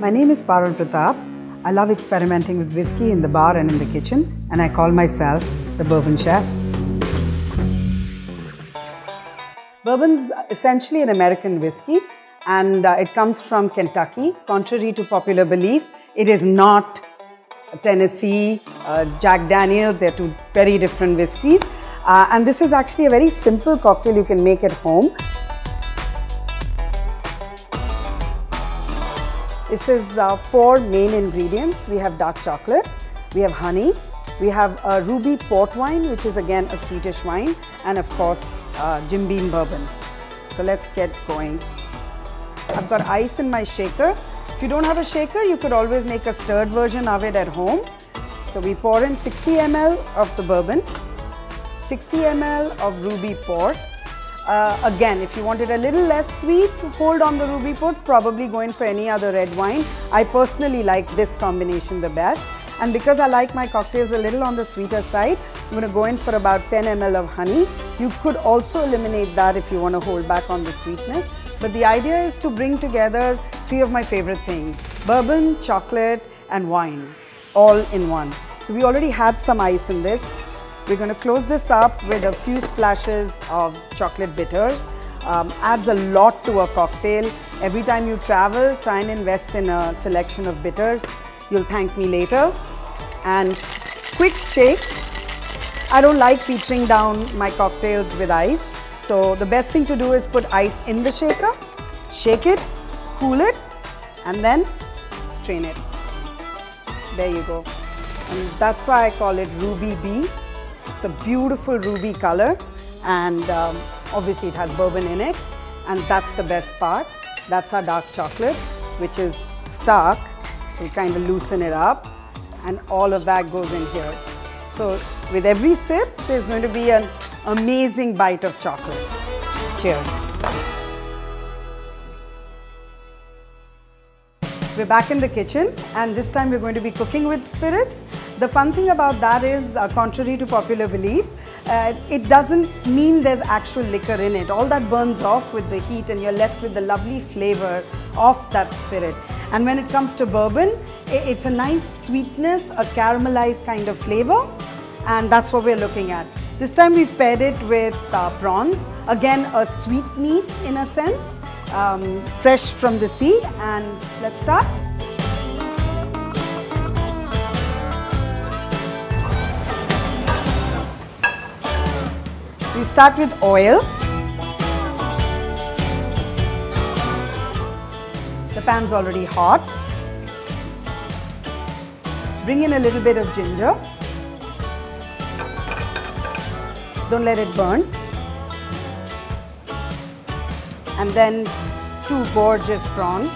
My name is Parul Pratap. I love experimenting with whiskey in the bar and in the kitchen, and I call myself the Bourbon Chef. Bourbon's essentially an American whiskey, and it comes from Kentucky. Contrary to popular belief, it is not Tennessee, Jack Daniels. They're two very different whiskeys. And this is actually a very simple cocktail you can make at home. This is 4 main ingredients. We have dark chocolate, we have honey, we have a ruby port wine, which is again a sweetish wine, and of course Jim Beam bourbon. So let's get going. I've got ice in my shaker. If you don't have a shaker, you could always make a stirred version of it at home. So we pour in 60 ml of the bourbon, 60 ml of ruby port. Again, if you want it a little less sweet, hold on the ruby port, probably go in for any other red wine. I personally like this combination the best. And because I like my cocktails a little on the sweeter side, I'm going to go in for about 10 ml of honey. You could also eliminate that if you want to hold back on the sweetness. But the idea is to bring together 3 of my favorite things: bourbon, chocolate, and wine, all in one. So we already had some ice in this. We're going to close this up with a few splashes of chocolate bitters. Adds a lot to a cocktail. Every time you travel, try and invest in a selection of bitters. You'll thank me later. And quick shake. I don't like petering down my cocktails with ice. So the best thing to do is put ice in the shaker, shake it, cool it, and then strain it. There you go. And that's why I call it Ruby B. It's a beautiful ruby color, and obviously it has bourbon in it, and that's the best part. That's our dark chocolate, which is stark, so we kind of loosen it up, and all of that goes in here. So with every sip, there's going to be an amazing bite of chocolate. Cheers. We're back in the kitchen, and this time we're going to be cooking with spirits. The fun thing about that is, contrary to popular belief, it doesn't mean there's actual liquor in it. All that burns off with the heat, and you're left with the lovely flavor of that spirit. And when it comes to bourbon, it's a nice sweetness, a caramelized kind of flavor, and that's what we're looking at. This time we've paired it with prawns. Again, a sweet meat in a sense, fresh from the sea. And let's start. We start with oil. The pan's already hot. Bring in a little bit of ginger. Don't let it burn. And then 2 gorgeous prawns.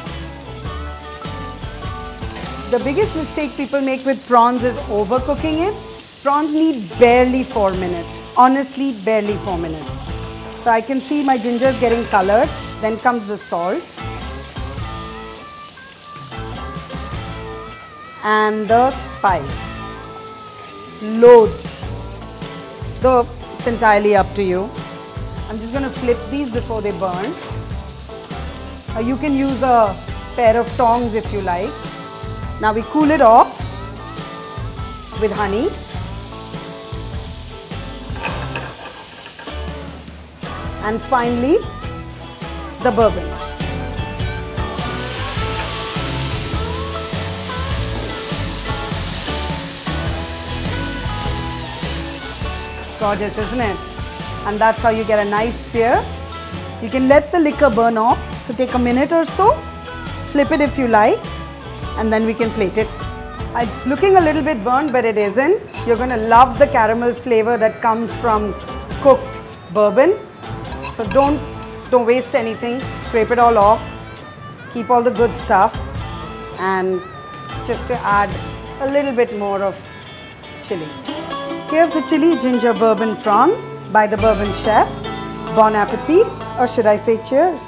The biggest mistake people make with prawns is overcooking it. Prawns need barely 4 minutes. Honestly, barely 4 minutes. So I can see my ginger is getting colored. Then comes the salt. And the spice. Loads. Though it's entirely up to you. I'm just going to flip these before they burn. You can use a pair of tongs if you like. Now we cool it off with honey. And finally, the bourbon. It's gorgeous, isn't it? And that's how you get a nice sear. You can let the liquor burn off, so take a minute or so, flip it if you like, and then we can plate it. It's looking a little bit burnt, but it isn't. You're going to love the caramel flavor that comes from cooked bourbon. So don't waste anything, scrape it all off, keep all the good stuff, and just to add a little bit more of chili. Here's the chili ginger bourbon prawns by the Bourbon Chef. Bon appetit, or should I say cheers?